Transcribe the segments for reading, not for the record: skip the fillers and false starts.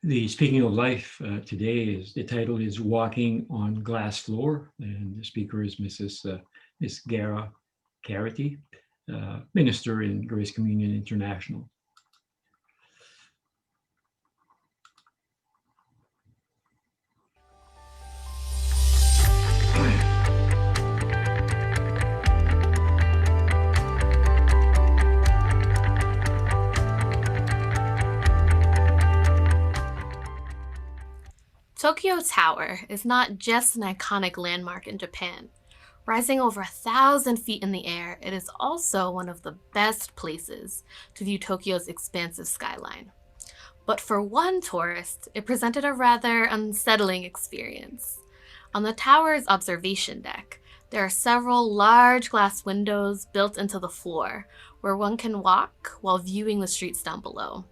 The Speaking of Life today the title is Walking on Glass Floor, and the speaker is Miss Gara Carity, minister in Grace Communion International. Tokyo Tower is not just an iconic landmark in Japan. Rising over 1,000 feet in the air, it is also one of the best places to view Tokyo's expansive skyline. But for one tourist, it presented a rather unsettling experience. On the tower's observation deck, there are several large glass windows built into the floor where one can walk while viewing the streets down below.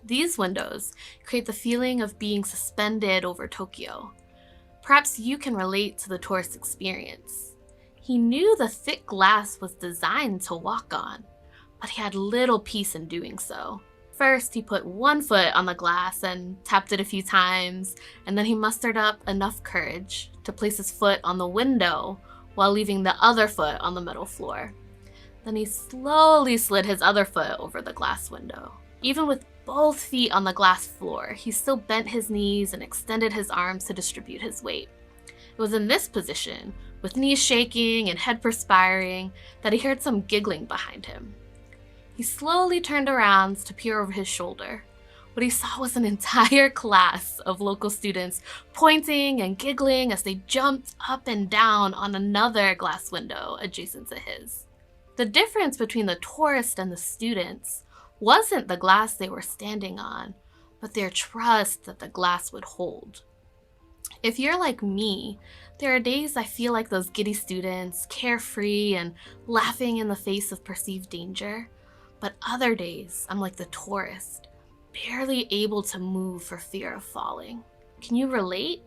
These windows create the feeling of being suspended over Tokyo. Perhaps you can relate to the tourist experience. He knew the thick glass was designed to walk on, but he had little peace in doing so. First, he put one foot on the glass and tapped it a few times, and then he mustered up enough courage to place his foot on the window while leaving the other foot on the metal floor. Then he slowly slid his other foot over the glass window. Even with both feet on the glass floor, he still bent his knees and extended his arms to distribute his weight. It was in this position, with knees shaking and head perspiring, that he heard some giggling behind him. He slowly turned around to peer over his shoulder. What he saw was an entire class of local students pointing and giggling as they jumped up and down on another glass window adjacent to his. The difference between the tourist and the students wasn't the glass they were standing on, but their trust that the glass would hold. If you're like me, there are days I feel like those giddy students, carefree and laughing in the face of perceived danger. But other days, I'm like the tourist, barely able to move for fear of falling. Can you relate?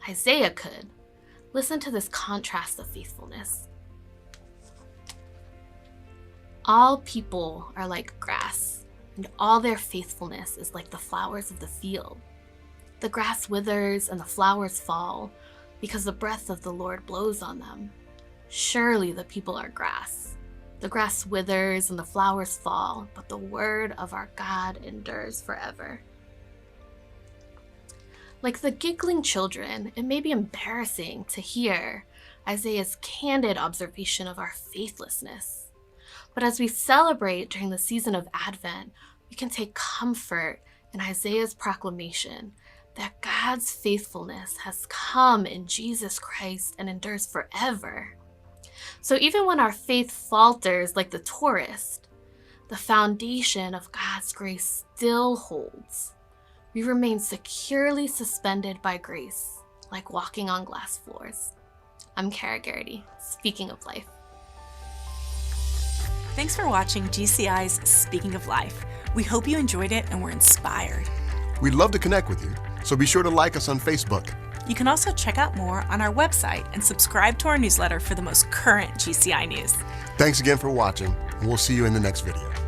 Isaiah could. Listen to this contrast of faithfulness. All people are like grass, and all their faithfulness is like the flowers of the field. The grass withers and the flowers fall, because the breath of the Lord blows on them. Surely the people are grass. The grass withers and the flowers fall, but the word of our God endures forever. Like the giggling children, it may be embarrassing to hear Isaiah's candid observation of our faithlessness. But as we celebrate during the season of Advent, we can take comfort in Isaiah's proclamation that God's faithfulness has come in Jesus Christ and endures forever. So even when our faith falters like the tourist, the foundation of God's grace still holds. We remain securely suspended by grace, like walking on glass floors. I'm Cara Garrity, Speaking of Life. Thanks for watching GCI's Speaking of Life. We hope you enjoyed it and were inspired. We'd love to connect with you, so be sure to like us on Facebook. You can also check out more on our website and subscribe to our newsletter for the most current GCI news. Thanks again for watching, and we'll see you in the next video.